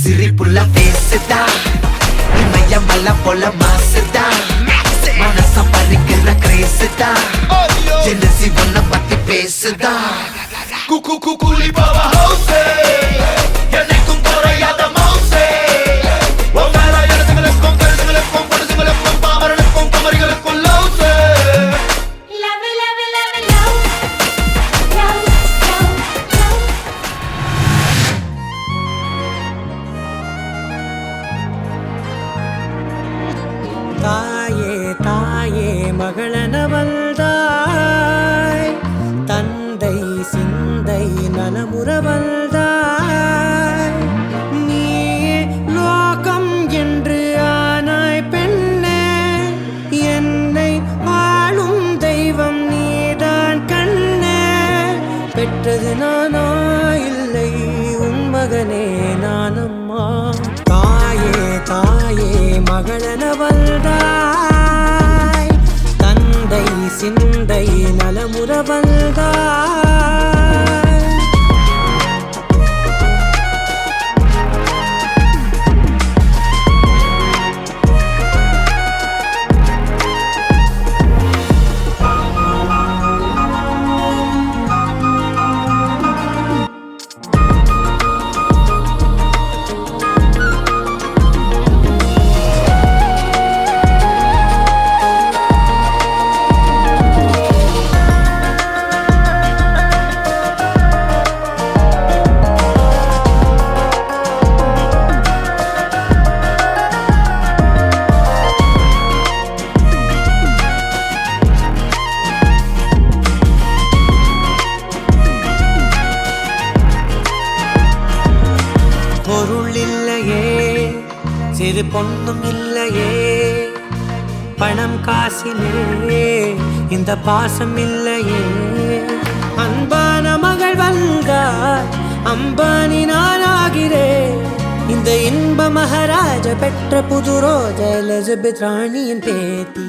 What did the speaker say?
சிரிப்புள்ள பேசுதா இமய மலை போல மாசுதா மனச பறிக்கிற கிரேசுதா ஜெலசி ஒன்ன பத்தி பேசுதா கூலி பாவா ஹவுஸே எனக்கும் குறையாத மவுசே ஓ மேல எனக்கும் கருதுகளுக்கும் படுதுகளுக்கும் பாமரனுக்கும் குமரிகளுக்கும் லவ்ஸே தாயே தாயே மகளனவள்தாய் தந்தை சிந்தை நலமுறவள்தாய் நீயே லோகம் என்று ஆனாய் பெண்ணே என்னை வாழும் தெய்வம் நீதான் கண்ணே பெற்றது நானா இல்லை உன் மகனே நானம்மா தாயே தாயே மகளனவள்தாய் தந்தை சிந்தை நலமுறவள்தாய் பொருள் இல்லையே சிறு பொண்ணும் இல்லையே பணம் காசிலே இந்த பாசம் இல்லையே அன்பான மகள் வந்தார் அம்பானி நானாகிறேன் இந்த இன்ப மகாராஜ பெற்ற புது ரோஜ எலிசபெத் ராணியின் பேத்தி